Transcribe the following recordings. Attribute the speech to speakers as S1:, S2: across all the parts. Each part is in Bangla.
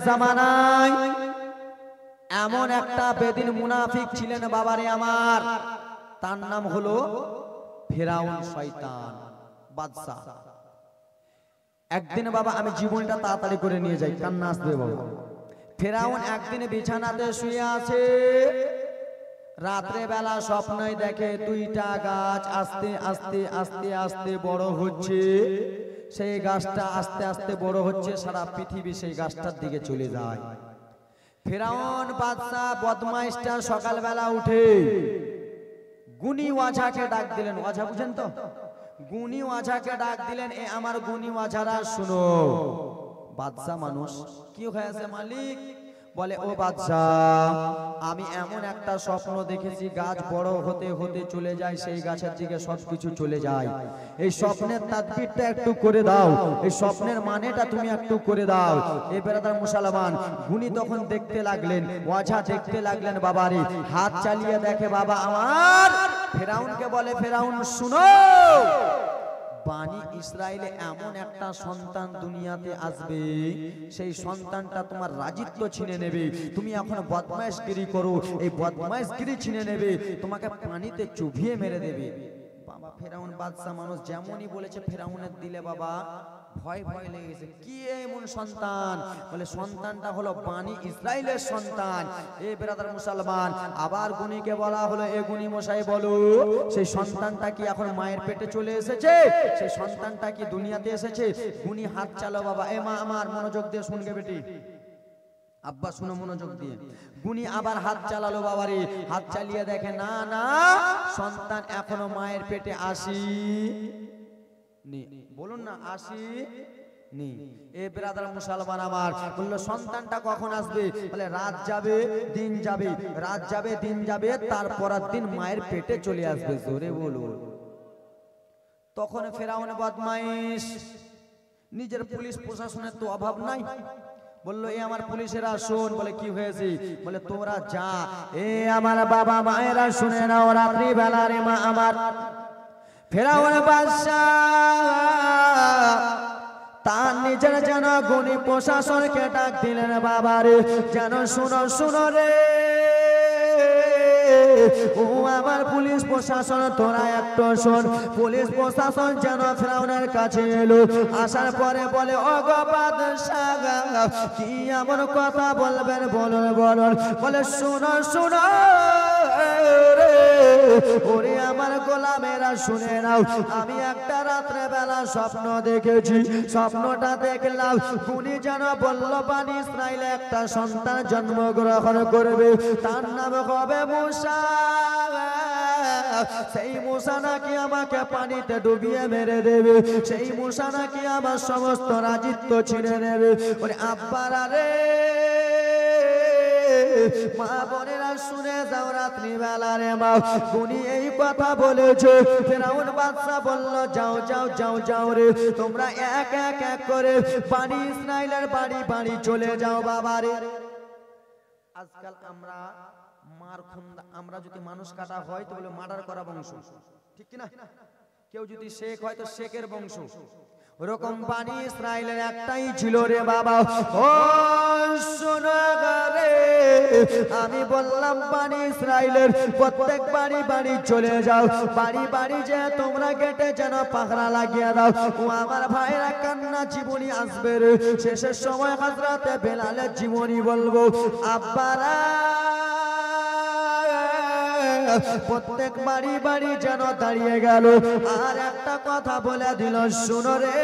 S1: জামানায় এমন একটা বেদিন মুনাফিক ছিলেন বাবারে আমার, তার নাম হলো ফেরাউন শয়তান বাদশা। একদিন বাবা আমি জীবনটা তাড়াতাড়ি করে নিয়ে যাই, কান্না আসবে বাবা। ফেরাউন একদিন বিছানাতে শুয়ে আছে, রাত্রে বেলা স্বপ্নই দেখে দুইটা গাছ আস্তে আস্তে আস্তে আস্তে বড় হচ্ছে। সেই গাছটা আস্তে আস্তে বড় হচ্ছে, সারা পৃথিবী সেই গাছটার দিকে চলে যায়। ফেরাউন বাদশা বদমাইশটা সকালবেলা উঠে গুনি ওয়াঝাকে ডাক দিলেন। ওয়াঝা বুঝেন তো? গুনি ওয়াঝাকে ডাক দিলেন, এ আমার গুনি ওয়াঝারা শুনো। বাদশা মানুষ, কি হয়েছে মালিক? বলে, ও বাদশা, আমি এমন একটা স্বপ্ন দেখেছি, গাছ বড় হতে হতে চলে যায়, সেই গাছের দিকে সবকিছু চলে যায়। এই স্বপ্নের তাদবিরটা একটু করে দাও, এই স্বপ্নের মানেটা তুমি একটু করে দাও। এই বেরাদার মুসলমান গুনি তখন দেখতে লাগলেন, ওয়াঝা দেখতে লাগলেন বাবারে, হাত চালিয়ে দেখে বাবা আমার। ফেরাউনকে বলে, ফেরাউন শুনো, বানি ইসরায়েলে এমন একটা সন্তান দুনিয়াতে আসবে, সেই সন্তানটা তোমার রাজিত্ব ছিনে নেবে। তুমি এখন বদমাইশগিরি করো, এই বদমাইশগিরি ছিনে নেবে, তোমাকে পানিতে চুবিয়ে মেরে দেবে। বাবা ফেরাউন বাদশা মানুষ যেমনই বলেছে, ফেরাউনের দিলে বাবা ভয় ভয় লেগেছে। কি এমন সন্তান? বলে, সন্তানটা হলো বানি ইসরায়েলের সন্তান। এই বেরাদার মুসলমান আবার গুনিকে বলা হলো, এ গুনি মশাই বলো, সেই সন্তানটা কি এখন মায়ের পেটে চলে এসেছে? সেই সন্তানটা কি দুনিয়াতে এসেছে? গুনি হাত চালো বাবা। এ মা আমার, মনোযোগ দিয়ে শুনবে বেটি, আব্বা শুনো মনোযোগ দিয়ে। গুনি আবার হাত চালালো বাবারে, হাত চালিয়ে দেখে না না, সন্তান এখনো মায়ের পেটে আসেনি। বলুন না, আসেনি। এ ব্রাদার মুসলমান আমার, বললো সন্তানটা কখন আসবে? বলে, রাত যাবে দিন যাবে, রাত যাবে দিন যাবে, তারপর দিন মায়ের পেটে চলে আসবে। জোরে বলুন। তখন ফেরাউন বদমাইশ, নিজের পুলিশ প্রশাসনের তো অভাব নাই, বললো, এ আমার পুলিশেরা শোন। বলে, কি হয়েছে? বলে, তোরা যা, এ আমার বাবা মায়েরা শুনে নাও, রাত্রি বেলা রে মা আমার, ফেরাউন বাদশা তার নিজের যেন গুনি প্রশাসনকে ডাক দিলেন বাবারে, যেন শুনো শুনো রে, ও আমার পুলিশ প্রশাসন, তোরা একটু শোন। পুলিশ প্রশাসন যেন ফেরাউনের কাছে এলো, আসার পরে বলে, ও গো বাদশা, কি এমন কথা বলবেন বলুন বলুন। বলে, শুনো শুনো রে, ওরে আমার গোলামেরা শুনে নাও, আমি একটা রাত্রে বেলা স্বপ্ন দেখেছি। স্বপ্নটা দেখলাম, গুনি যেন বলল বানি ইসরায়েলে একটা সন্তান জন্মগ্রহণ করবে, তার নাম হবে মুসা। সেই মুসা নাকি আমাকে পানিতে ডুবিয়ে মেরে দেবে, সেই মুসা নাকি আমার সমস্ত রাজিত্ব ছিনে নেবে। ওরে আব্বারা রে, মা বোনেরা শুনে যাও, রাত্রি বেলা রে মা, গুনি এই কথা বলেছে। ফেরাউন বাদশা বলল, যাও যাও যাও যাও রে, তোমরা এক এক এক করে বানি ইসরায়েলের বাড়ি বাড়ি চলে যাও বাবারে। আজকাল আমরা আমরা যদি মানুষ কাটা হয় তো বলে মার্ডার করা বংশ, ঠিক কিনা? কেউ যদি শেখ হয় তো শেখের বংশ। ওরকম বানি ইসরায়েলের একটাই ছিল রে বাবা। ও শোনো রে, আমি বললাম বানি ইসরায়েলের প্রত্যেক বাড়ি বাড়ি চলে যাও, বাড়ি বাড়ি যে তোমরা গেটে যেন পাখরা লাগিয়ে দাও। ও আমার ভাইরা, কান্না জীবনী আসবে রে, শেষের সময় হযরতে বেলালের জীবনী বলবো। আব্বারা প্রত্যেক বাড়ি বাড়ি যেন দাঁড়িয়ে গেল, আর একটা কথা বলে দিল, শুনো রে,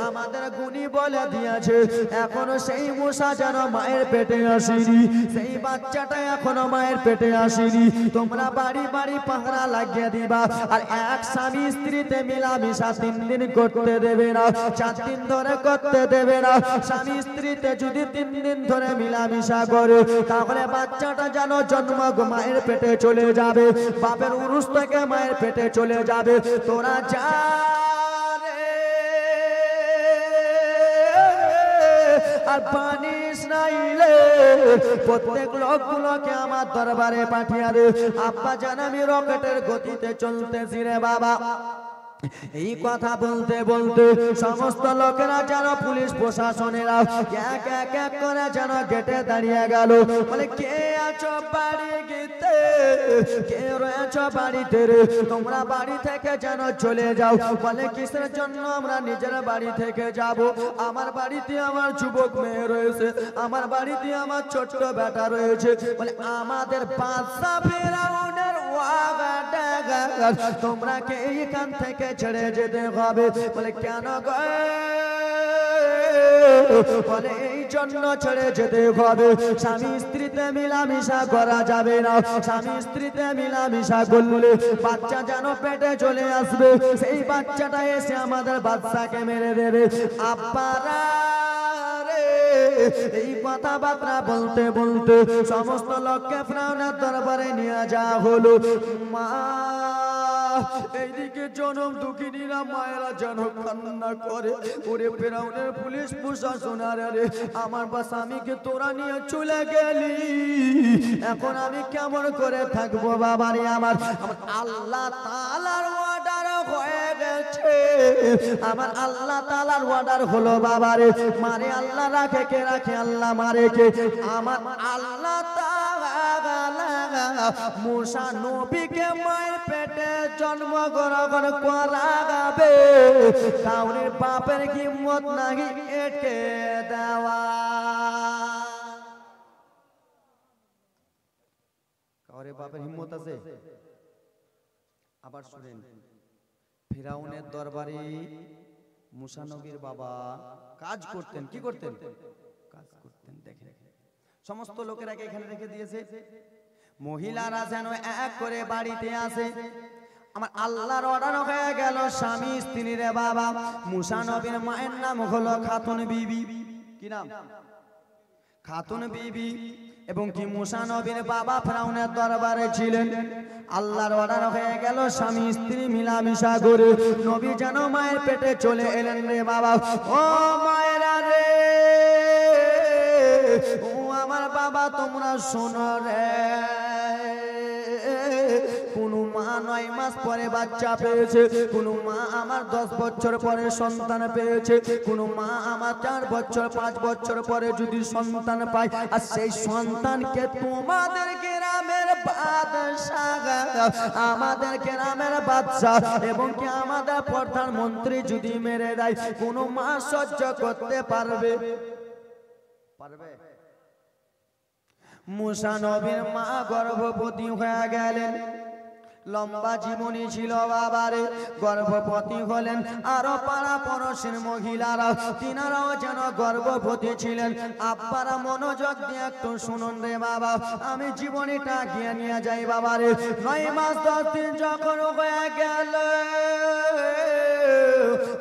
S1: আমাদের গুনি বলে দিয়েছে, এখনো সেই মুসা যেন মায়ের পেটে আসেনি, সেই বাচ্চাটা এখনো মায়ের পেটে আসেনি। তোমরা বাড়ি বাড়ি পাহারা লাগিয়ে দিবা, আর এক স্বামী স্ত্রীতে মিলামিশা 3 দিন করতে দেবে না, 4 দিন ধরে করতে দেবে না। স্বামী স্ত্রীতে যদি 3 দিন ধরে মিলামিশা করে, তাহলে বাচ্চাটা যেন জন্ম মায়ের পেটে চলে যাবে, বাপের উরুস থেকে মায়ের পেটে চলে যাবে। তোরা যা আর বানি ইসরায়েলে প্রত্যেক লোকগুলোকে আমার দরবারে পাঠিয়ে দে। আব্বা জান, আমি রকেটের গতিতে চলতেছি রে বাবা। এই কথা বলতে বলতে সমস্ত লোকেরা যেন পুলিশ প্রশাসনেরা এক এক এক করে যেন গেটে দাঁড়িয়ে গেল। বলে কে আছো বাড়িতে, কে রয়েছ বাড়িতে রে, তোমরা বাড়ি থেকে যেন চলে যাও। বলে কিসের জন্য? আমরা নিজের বাড়ি থেকে যাব। আমার বাড়িতে আমার যুবক মেয়ে রয়েছে, আমার বাড়িতে আমার ছোট্ট বেটা রয়েছে। বলে আমাদের বাদশা ফেরাউনের ওয়াগা ডাগা, তোমরা কে এইখান থেকে ছেড়ে যেতে হবে। বলে কেন গো? বলে এই জন্য ছেড়ে যেতে হবে, স্বামী স্ত্রীতে মিলামিশা করা যাবে না। স্বামী স্ত্রীতে মিলামিশা করলে বাচ্চা যেন পেটে চলে আসবে, সেই বাচ্চাটা এসে আমাদের বাচ্চাকে মেরে দেবে। আব্বারা এই কথাবার্তা বলতে বলতে সমস্ত লোককে ফেরাউনের দরবারে নিয়ে যাওয়া হলো। মা এইদিকে জনম দুঃখিনীরা মায়েরা যেন কান্না করে, ওরে ফেরাউনের পুলিশ প্রশাসন রে আমার বা স্বামীকে তোরা নিয়ে চলে গেলি, এখন আমি কেমন করে থাকবো বাবারে। আমার আল্লাহ তাআলার অর্ডার হয়ে গেছে, আমার আল্লাহ তাআলার অর্ডার হলো বাবারে। মারে আল্লাহ রাখে, কে রাখে? আল্লাহ মারে কে? আমার আল্লাহ তাআলা মুসা নবীকে মায়ের পেটে জন্মগ্রহণ করাবে, কাউরির বাপের হিম্মত নাহি এটকে দেওয়া। কাউরির বাপের হিম্মত আছে? আবার শুনেন, ফিরাউনের দরবারে মুসা নবীর বাবা কাজ করতেন। কি করতেন? কাজ করতেন। দেখেন সমস্ত লোকেরাকে এখানে রেখে দিয়েছে, মহিলারা যেন এক করে বাড়িতে আসে। আমার আল্লাহর অর্ডার হয়ে গেল স্বামী স্ত্রীর বাবা। মুসা নবীর মায়ের নাম হলো খাতুন বিবি। কি নাম? খাতুন বিবি। এবং কি মুসা নবীর বাবা ফেরাউনের দরবারে ছিলেন। আল্লাহর অর্ডার হয়ে গেল স্বামী স্ত্রী মিলামিশা করে নবী যেন মায়ের পেটে চলে এলেন রে বাবা। ও মায়েরা রে, ও আমার বাবা তোমরা শোনো রে, কোন মা 9 মাস পরে বাচ্চা পেয়েছে, কোন মা আমার 10 বছর পরে সন্তান পেয়েছে, কোন মা আমার 4 বছর 5 বছর পরে যদি সন্তান পায়, আর সেই সন্তানকে তোমাদের গ্রামের বাদশা, আমাদের গ্রামের বাদশা এবং কি আমাদের প্রধানমন্ত্রী যদি মেরে দেয়, কোন মা সহ্য করতে পারবে? পারবে? মুসা নবীর মা গর্ভবতী হয়ে গেলেন। লম্বা জীবনী ছিল বাবারে, গর্ভবতী হলেন। আরো পাড়া পড়োশির মহিলারা তিনারাও যেন গর্ভবতী ছিলেন। আব্বারা মনোযোগ দিয়ে একটু শুনুন রে বাবা, আমি জীবনীটা গিয়ে নিয়ে যাই বাবারে। 9 মাস 10 দিন যখন হয়ে গেল,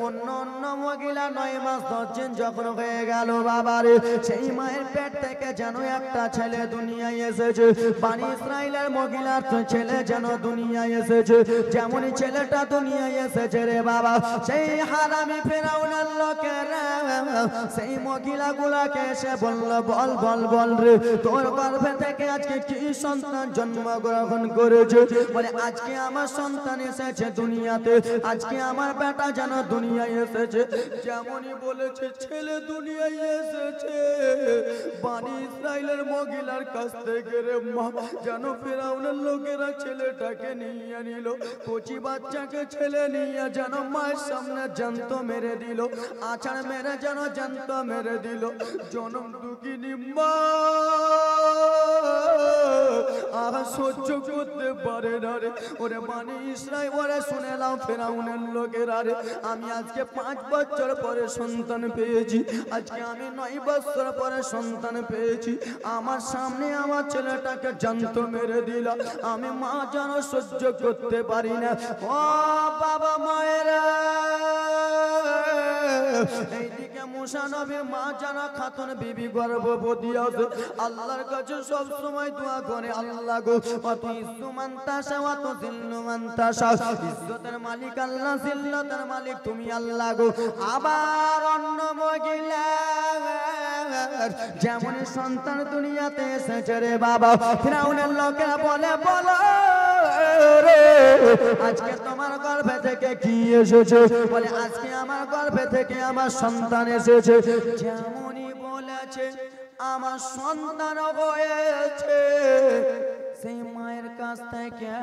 S1: অন্য অন্য মহিলা 9 মাস 10 দিন যখন হয়ে গেল বাবারে, সেই মায়ের পেট থেকে যেন একটা ছেলে দুনিয়ায় এসেছে। বনি ইসরাইলের মহিলার ছেলে যেন দুনিয়ায় এসেছে। যেমনই ছেলেটা দুনিয়ায় এসেছে রে বাবা, সেই হারামি ফেরাউনের লোকেরা সেই মহিলাগুলাকে এসে বলল, বল বল বল রে, তোর গর্ভে থেকে আজকে কি সন্তান জন্মগ্রহণ করেছে? বলে আজকে আমার সন্তান এসেছে দুনিয়াতে, আজকে আমার বেটা যেন দুনিয়ায় এসেছে। যেমনই বলেছে ছেলে দুনিয়ায় এসেছে, বনি ইসরাইলের মহিলার কাছ থেকে রে মা যেন ফেরাউনের লোকেরা ছেলেটাকে নিয়ে নিল। কচি বাচ্চাকে ছেলে নিয়ে যেন মায়ের সামনে জ্যান্ত মেরে দিল, আছাড় মেরে যেন জ্যান্ত মেরে দিল। জনম দুঃখিনী মা আর সহ্য করতে পারে না রে। ওরে বনি ইসরাইল, ওরে শুনে নাও ফেরাউনের লোকেরা রে, আমি আজকে 5 বছর পরে সন্তান পেয়েছি, আজকে আমি 9 বছর পরে সন্তান পেয়েছি। আমার সামনে আমার ছেলেটাকে জ্যান্ত মেরে দিল, আমি মা যেন সহ্য করতে পারি না। ও বাবা মায়েরা, এইদিকে মুসা নবীর মা যেন খাতুন বিবি গর্ভবতী আছে। আল্লাহর কাছে সব সময় দোয়া করে, আল্লাহ গো অত ইজ্জু মান তাশা ওয়া তুযিল্লু মান তাশা, ইজ্জতের মালিক আল্লাহ, জিল্লতের মালিক তুমি আল্লাহ গো। আবার অন্য মহিলা যেমন সন্তান দুনিয়াতে এসেছে রে বাবা, ফিরাউনের লোকেরা বলে, বলো রে আজকে তোমার গর্ভে থেকে কি এসেছে? বলে আজকে আমার গর্ভে থেকে আমার সন্তান এসেছে। যেমনই বলেছে আমার সন্তান হয়েছে, সেই মায়ের কাছ থেকে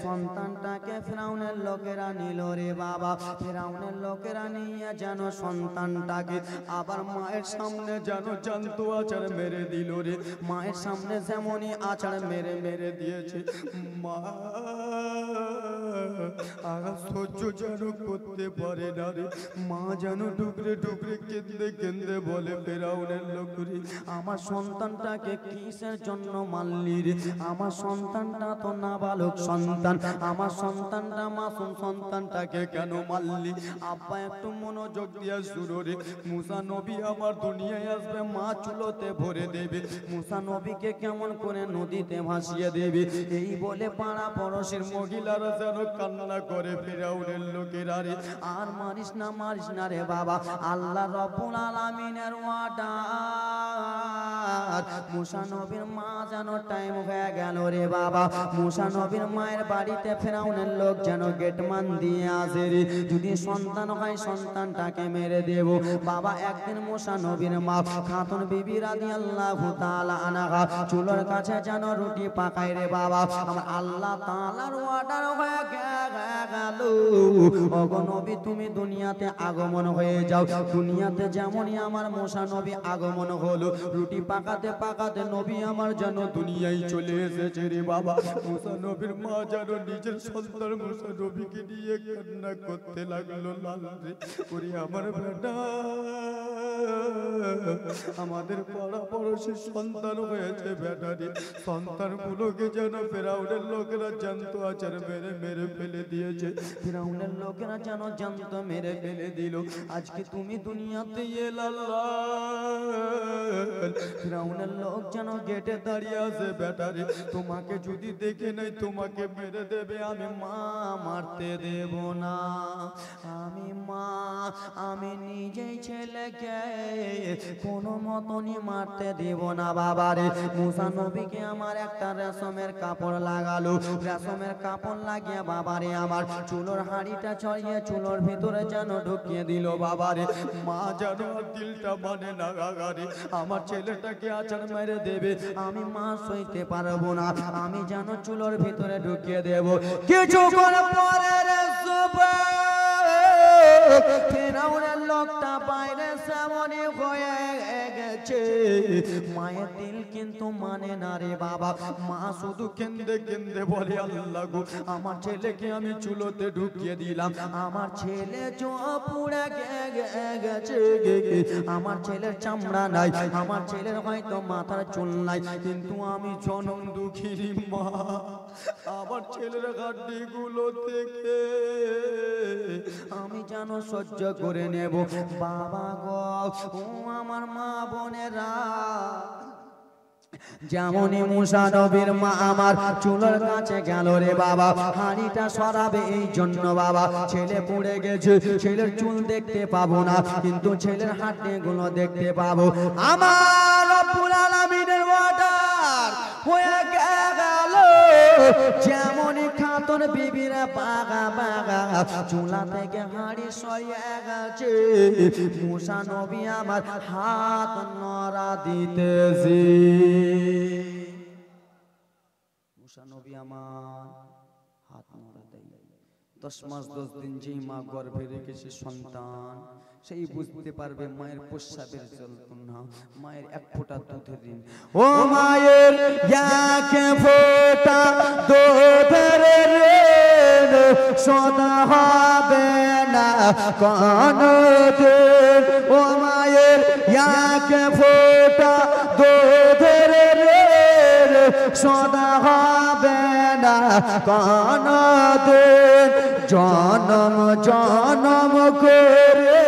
S1: সন্তানটাকে ফিরাউনের লোকেরা নিল রে বাবা। ফিরাউনের লোকেরা নিয়ে যেন সন্তানটাকে আবার মায়ের সামনে যেন জন্তু আচার মেরে দিল রে। মায়ের সামনে যেমনই আচার মেরে মেরে দিয়েছে, মা আগা সহ্য যেন করতে পারে না রে। মা যেন ডুকরে ডুকরে কেঁদে কেঁদে বলে, ফিরাউনের লোকরে আমার সন্তানটাকে কিসের জন্য মারলি রে? আমার সন্তানটা তো নাবালক সন্তান, আমার সন্তানটা মাসুম সন্তানটাকে কেন মারলি? আব্বা একটু মনোযোগ দিয়া শুনো রে। মুসা নবী আমার দুনিয়ায় আসবে, মা চুলোতে ভরে দেবে, মুসা নবীকে কেমন করে নদীতে ভাসিয়ে দেবে। এই বলে পাড়া পড়শের মহিলারা যেন কান্না করে, ফিরাউনের লোকেরা রে আর মারিস না রে বাবা। আল্লাহ রাব্বুল আলামিনের ওয়াদার মুসা নবীর মা যেন টাইম হয়ে গেল রে বাবা। মুসা নবীর মায়ের বাড়িতে ফিরাউনের লোক যেন গেটমান দিয়ে আসে রে, যদি সন্তান হয় সন্তানটাকে মেরে দেব বাবা। একদিন মুসা নবীর মা খাতুন বিবি রাদিয়াল্লাহু তাআলা আনহা চুলোর কাছে যেন রুটি পাকায় রে বাবা। আমার আল্লাহ তাআলার অর্ডার হয়ে গেল, ওগো নবী তুমি দুনিয়াতে আগমন হয়ে যাও। দুনিয়াতে যেমনই আমার মুসা নবী আগমন হলো, রুটি পাকাতে পাকাতে নবী আমার যেন দুনিয়ায় চলে এসেছে রে বাবা। মুসা নবীর মা যেন নিজের সন্তান মুসা নবীকে নিয়ে কান্না করতে লাগলো, লাল রে ওরে আমার বেটা, আমাদের পাড়া পড়শির সন্তান হয়েছে বেটা রে। সন্তানগুলোকে যেন ফিরাউনের লোকেরা জ্যান্ত আচার মেরে মেরে ফেলে দিয়েছে, ফিরাউনের লোকেরা যেন জ্যান্ত মেরে ফেলে দিল। আজকে তুমি দুনিয়াতে এলাল্লাহ, ফিরাউনের লোক যেন গেটে দাঁড়িয়ে আছে, বেটা রে তোমাকে যদি দেখে নাই তোমাকে মেরে দেবে, আমি মা মারতে দেব না। আমি মা, আমি নিজেই ছেলেকে কোনো মতনই মারতে দেব না বাবা রে। মুসা নবীকে আমার একটা রেশমের কাপড় লাগালো, রেশমের কাপড় লাগিয়ে বাবা রে আমার চুলোর হাঁড়িটা ছড়িয়ে চুলোর ভিতরে যেন ঢুকিয়ে দিল বাবা রে। মা যেন দিলটা মানে না গাগারে, আমার ছেলেটাকে আচার মেরে দেবে, আমি মা সইতে পারবো না, আমি যেন চুলোর ভিতরে ঢুকিয়ে দেব। কিছুক্ষণ পরে রে ফিরাউনের লোকটা বাইরে সেমনই হয়ে গেছে, মায়ের দিল কিন্তু মানে না রে বাবা। মা শুধু কেঁদে কেঁদে বলে, আল্লাহ গো আমার ছেলেকে আমি চুলোতে ঢুকিয়ে দিলাম, আমার ছেলে পুড়ে গেছে, আমার ছেলের চামড়া নাই, আমার ছেলের হয়তো মাথার চুল নাই, কিন্তু আমি জনম দুঃখিনী মা, আমার ছেলের হাড্ডি গুলো থেকে আমি যেন সহ্য করে নেব বাবা গো। ও আমার মা বোনেরা, যেমনই মুসা নবীর মা আমার চুলোর কাছে গেল রে বাবা, হাঁড়িটা সরাবে এই জন্য বাবা, ছেলে পুড়ে গেছে, ছেলের চুল দেখতে পাবো না, কিন্তু ছেলের হাড্ডি গুলো দেখতে পাবো। আমার রব্বুল আলামিনের অর্ডার হয়ে গেল, যেমনই খাতুন বিবিরা পাগা পাগা চুলা থেকে হাঁড়ি সরিয়ে গেছে, মুসা নবী আমার হাত নড়া দিতেছে, মুসা নবী আমার হাত নড়া দেয়। 10 মাস 10 দিন যেই মা গর্ভে রেখেছে সন্তান, সেই বুঝতে পারবে মায়ের প্রস্রাবের যন্ত্রণা, মায়ের এক ফোঁটা দুধের ঋণ। ও মায়ের এক ফোঁটা দুধের ঋণ শোধ হবে না কোনদিন, ও মায়ের এক ফোঁটা দুধের ঋণ শোধ হবে না কোনদিন, জনম জনম করে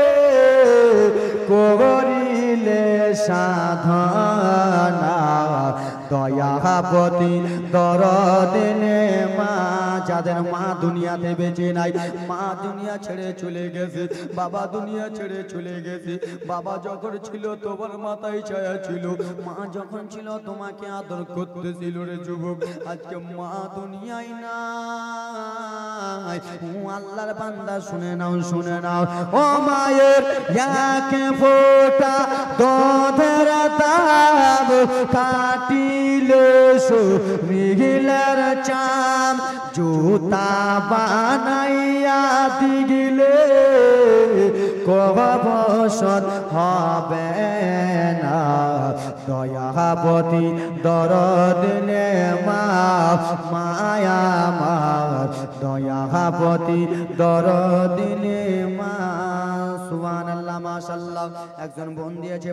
S1: করিলে সাধনা দয়াবতী দরদিনে মা, যাদের মা দুনিয়াতে বেঁচে নাই, মা দুনিয়া ছেড়ে চলে গেছে, বাবা দুনিয়া ছেড়ে চলে গেছে। বাবা যখন ছিল তোমার মাথায় ছায়া ছিল, মা যখন ছিল তোমাকে আদর করতেছিল রে যুবক। আজকে মা দুনিয়ায় নাই। ও আল্লাহর বান্দা শুনে নাও, শুনে নাও, ও মায়ের এক ফোঁটা দুধের দাম কাটিলে শরীরের চাম, জুতা বানাইয়া দিলে কবসর হবে না। দয়াবতী দরদিনে মা, মায়া মা, দয়াবতী দরদিনে মা। সুবহানাল্লাহ, মাশাআল্লাহ। একজন বোন দিয়েছে